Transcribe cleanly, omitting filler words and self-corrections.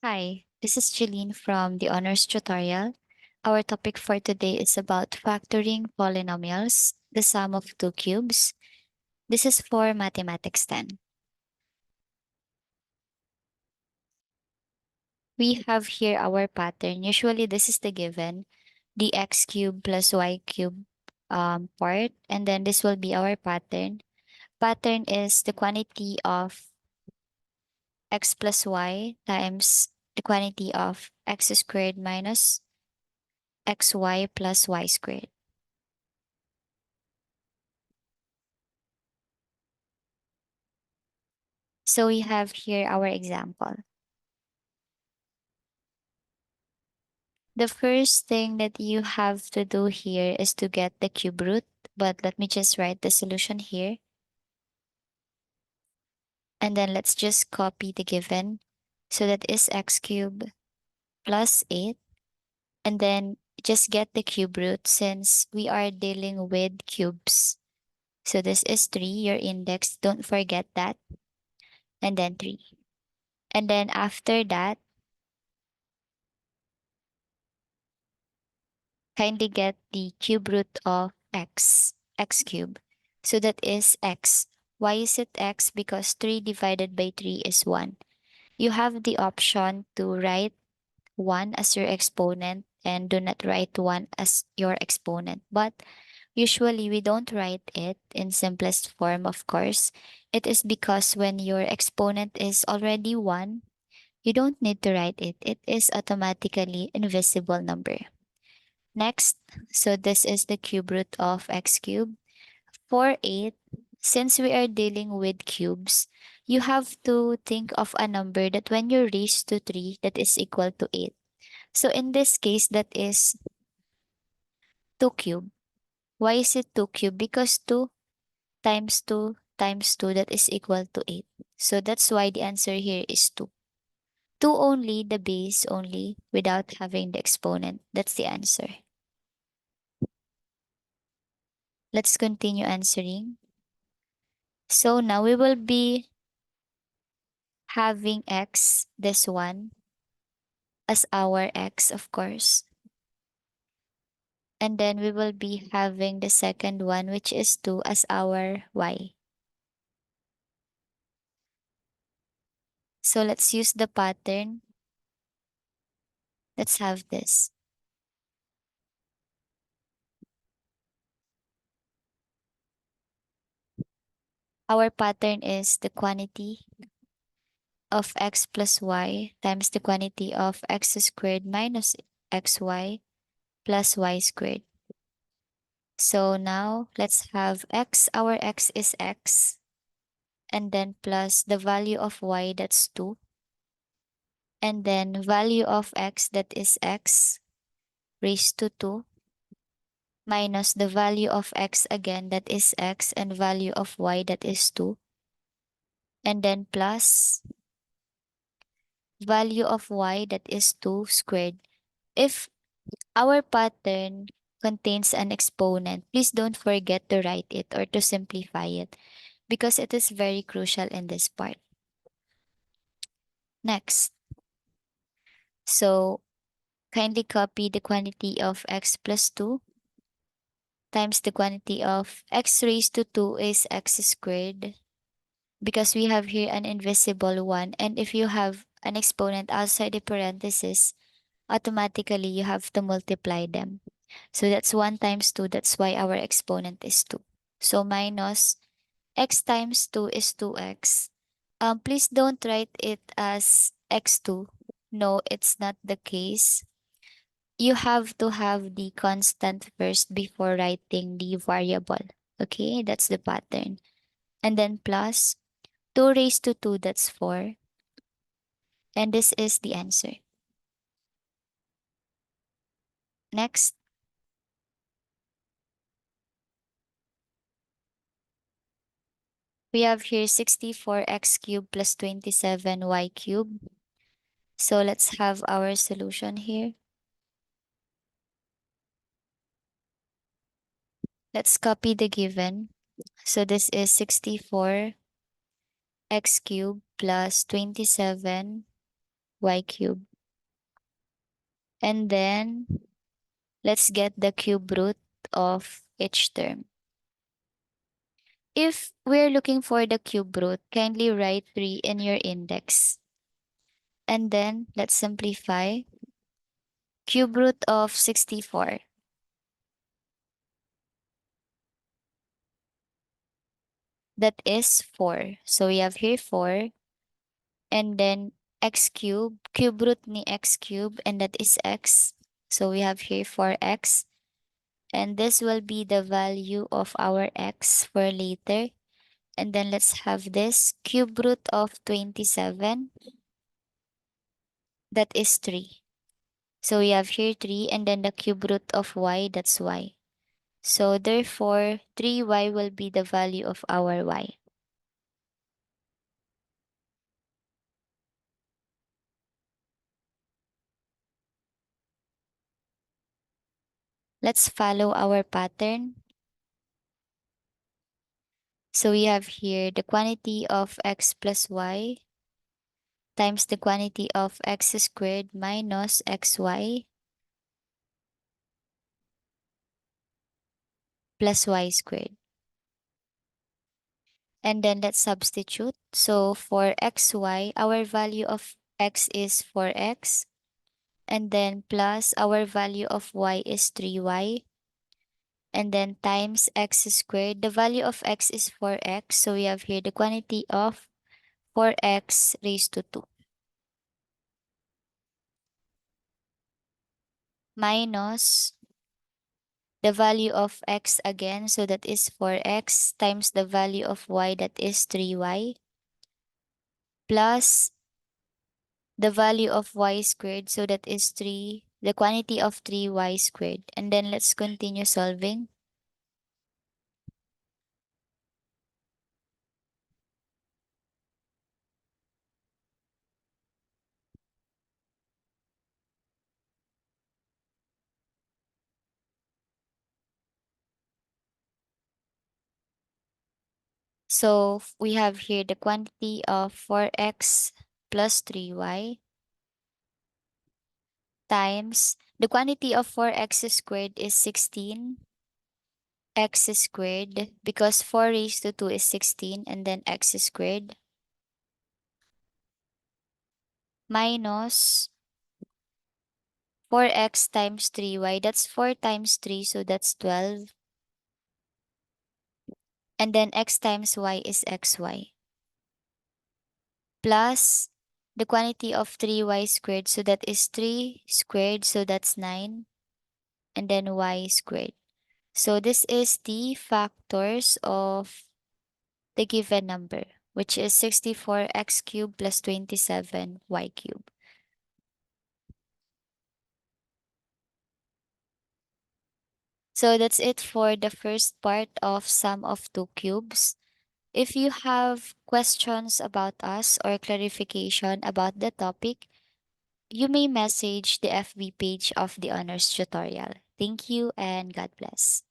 Hi, this is Jeline from the Honors Tutorial. Our topic for today is about factoring polynomials, the sum of two cubes. This is for Mathematics 10. We have here our pattern. Usually this is the given, the x cube plus y cube part, and then this will be our pattern. Pattern is the quantity of x plus y times the quantity of x squared minus xy plus y squared. So we have here our example. The first thing that you have to do here is to get the cube root, but let me just write the solution here. And then let's just copy the given. So that is x cubed plus 8. And then just get the cube root since we are dealing with cubes. So this is 3, your index. Don't forget that. And then 3. And then after that, kindly get the cube root of x cubed. So that is x. Why is it x? Because 3 divided by 3 is 1. You have the option to write 1 as your exponent and do not write 1 as your exponent. But usually we don't write it in simplest form, of course. It is because when your exponent is already 1, you don't need to write it. It is automatically invisible number. Next, so this is the cube root of x cubed. For 8, since we are dealing with cubes, you have to think of a number that when you raise to 3, that is equal to 8. So in this case, that is 2 cube. Why is it 2 cube? Because 2 times 2 times 2, that is equal to 8. So that's why the answer here is 2. 2 only, the base only, without having the exponent. That's the answer. Let's continue answering. So now we will be having x, this one, as our x, of course. And then we will be having the second one, which is 2, as our y. So let's use the pattern. Let's have this. Our pattern is the quantity of x plus y times the quantity of x squared minus xy plus y squared. So now let's have x. Our x is x. And then plus the value of y, that's 2. And then value of x, that is x raised to 2, minus the value of x again, that is x, and value of y, that is 2. And then plus value of y, that is 2 squared. If our pattern contains an exponent, please don't forget to write it or to simplify it because it is very crucial in this part. Next. So kindly copy the quantity of x plus 2 times the quantity of x raised to 2 is x squared because we have here an invisible one. And if you have an exponent outside the parenthesis, automatically you have to multiply them. So that's 1 times 2. That's why our exponent is 2. So minus x times 2 is 2x. Please don't write it as x2. No, it's not the case. You have to have the constant first before writing the variable. Okay, that's the pattern. And then plus 2 raised to 2, that's 4. And this is the answer. Next, we have here 64x cubed plus 27y cubed. So let's have our solution here. Let's copy the given. So this is 64x cubed plus 27y y cube. And then let's get the cube root of each term. If we're looking for the cube root, kindly write 3 in your index. And then let's simplify. Cube root of 64. That is 4. So we have here 4. And then x cube, cube root ni x cube, and that is x. So we have here 4x. And this will be the value of our x for later. And then let's have this cube root of 27. That is 3. So we have here 3 and then the cube root of y, that's y. So therefore, 3y will be the value of our y. Let's follow our pattern. So we have here the quantity of x plus y times the quantity of x squared minus xy plus y squared. And then let's substitute. So for xy, our value of x is 4x. And then plus our value of y is 3y. And then times x squared. The value of x is 4x. So we have here the quantity of 4x raised to 2. Minus the value of x again. So that is 4x times the value of y, that is 3y. Plus the value of y squared. So that is 3. The quantity of 3y squared. And then let's continue solving. So we have here the quantity of 4x plus 3y times the quantity of 4x squared is 16 x squared because 4 raised to 2 is 16 and then x squared minus 4x times 3y. That's 4 times 3, so that's 12. And then x times y is xy plus the quantity of 3y squared. So that is 3 squared, so that's 9. And then y squared. So this is the factors of the given number, which is 64x cubed plus 27y cubed. So that's it for the first part of sum of two cubes. If you have questions about us or clarification about the topic, you may message the FB page of the honors tutorial. Thank you and God bless.